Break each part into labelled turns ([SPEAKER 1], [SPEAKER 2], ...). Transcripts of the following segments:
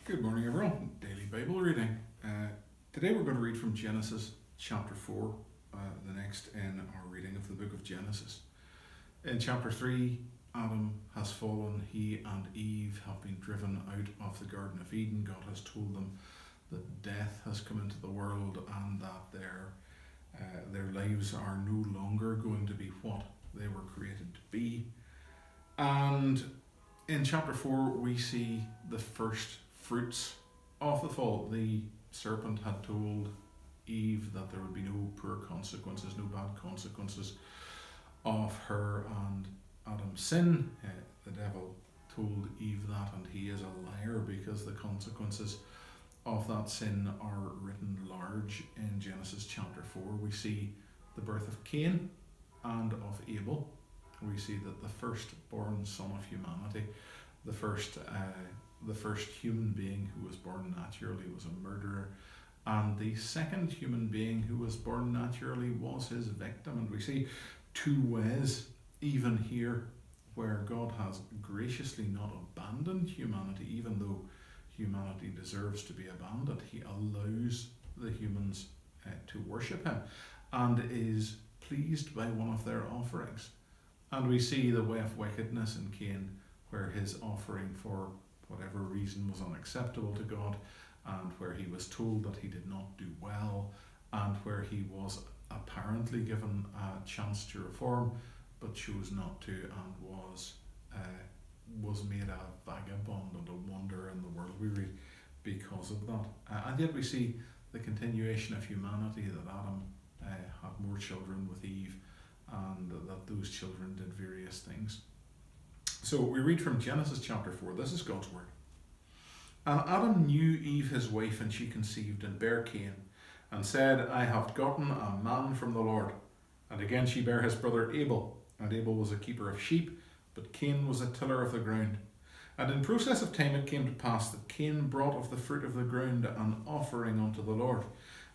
[SPEAKER 1] Good morning, everyone. Daily Bible reading. Today we're going to read from Genesis chapter 4, the next in our reading of the book of Genesis. In chapter 3, Adam has fallen. He and Eve have been driven out of the Garden of Eden. God has told them that death has come into the world and that their lives are no longer going to be what they were created to be. And in chapter 4, we see the first fruits of the fall. The serpent had told Eve that there would be no poor consequences, no bad consequences of her and Adam's sin. The devil told Eve that, and he is a liar because the consequences of that sin are written large in Genesis chapter 4. We see the birth of Cain and of Abel. We see that the firstborn son of humanity, the first human being who was born naturally was a murderer, and the second human being who was born naturally was his victim. And we see two ways, even here, where God has graciously not abandoned humanity, even though humanity deserves to be abandoned. He allows the humans to worship him and is pleased by one of their offerings. And we see the way of wickedness in Cain, where his offering for whatever reason was unacceptable to God, and where he was told that he did not do well, and where he was apparently given a chance to reform, but chose not to, and was made a vagabond and a wanderer in the world, we read, because of that. And yet we see the continuation of humanity, that Adam had more children with Eve, and that those children did various things. So we read from Genesis chapter 4. This is God's word. And Adam knew Eve his wife, and she conceived and bare Cain, and said, I have gotten a man from the Lord. And again she bare his brother Abel, and Abel was a keeper of sheep, but Cain was a tiller of the ground. And in process of time it came to pass that Cain brought of the fruit of the ground an offering unto the Lord.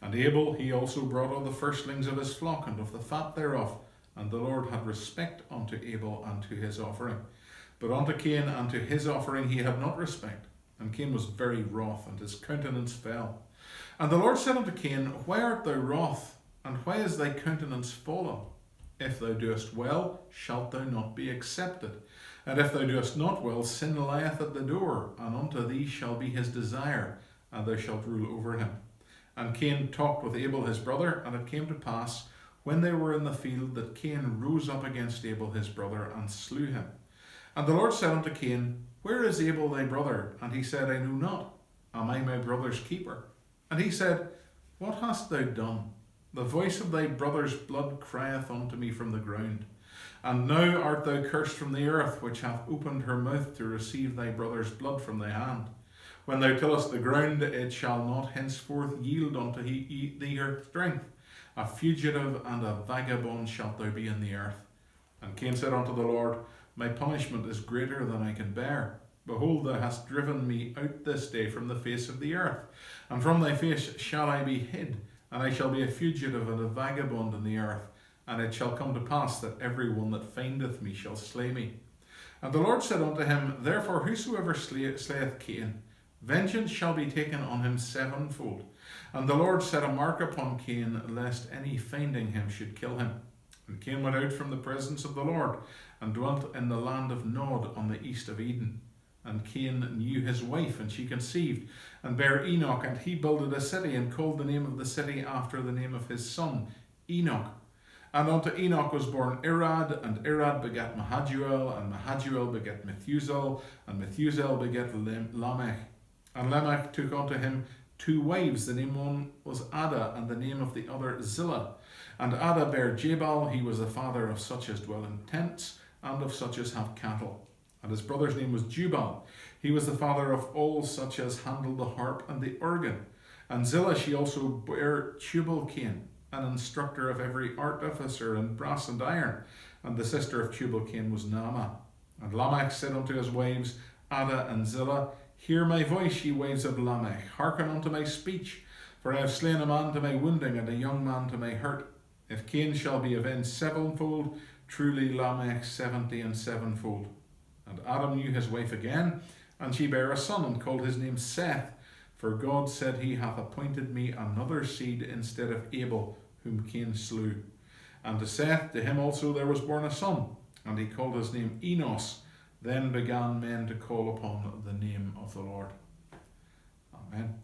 [SPEAKER 1] And Abel he also brought of the firstlings of his flock and of the fat thereof. And the Lord had respect unto Abel and to his offering. But unto Cain and to his offering he had not respect. And Cain was very wroth, and his countenance fell. And the Lord said unto Cain, Why art thou wroth, and why is thy countenance fallen? If thou doest well, shalt thou not be accepted. And if thou doest not well, sin lieth at the door, and unto thee shall be his desire, and thou shalt rule over him. And Cain talked with Abel his brother, and it came to pass, when they were in the field, that Cain rose up against Abel his brother, and slew him. And the Lord said unto Cain, Where is Abel thy brother? And he said, I know not. Am I my brother's keeper? And he said, What hast thou done? The voice of thy brother's blood crieth unto me from the ground. And now art thou cursed from the earth, which hath opened her mouth to receive thy brother's blood from thy hand. When thou tillest the ground, it shall not henceforth yield unto thee her strength. A fugitive and a vagabond shalt thou be in the earth. And Cain said unto the Lord, My punishment is greater than I can bear. Behold, thou hast driven me out this day from the face of the earth, and from thy face shall I be hid, and I shall be a fugitive and a vagabond in the earth. And it shall come to pass that every one that findeth me shall slay me. And the Lord said unto him, Therefore whosoever slayeth Cain, vengeance shall be taken on him sevenfold. And the Lord set a mark upon Cain, lest any finding him should kill him. And Cain went out from the presence of the Lord, and dwelt in the land of Nod on the east of Eden. And Cain knew his wife, and she conceived, and bare Enoch, and he builded a city, and called the name of the city after the name of his son, Enoch. And unto Enoch was born Irad, and Irad begat Mahajuel, and Mahajuel begat Methuselah, and Methuselah begat Lamech. And Lamech took unto him two wives, the name one was Ada, and the name of the other Zillah. And Ada bare Jabal, he was the father of such as dwell in tents, and of such as have cattle. And his brother's name was Jubal, he was the father of all such as handle the harp and the organ. And Zillah she also bare Tubal-Cain, an instructor of every artificer in brass and iron. And the sister of Tubal-Cain was Naamah. And Lamech said unto his wives, Ada and Zillah, Hear my voice, ye wives of Lamech, hearken unto my speech. For I have slain a man to my wounding, and a young man to my hurt. If Cain shall be avenged sevenfold, truly Lamech 70 and sevenfold. And Adam knew his wife again, And she bare a son, and called his name Seth. For God said, He hath appointed me another seed instead of Abel, whom Cain slew. And to Seth, to him also there was born a son, and he called his name Enos. Then began men to call upon the name of the Lord. Amen.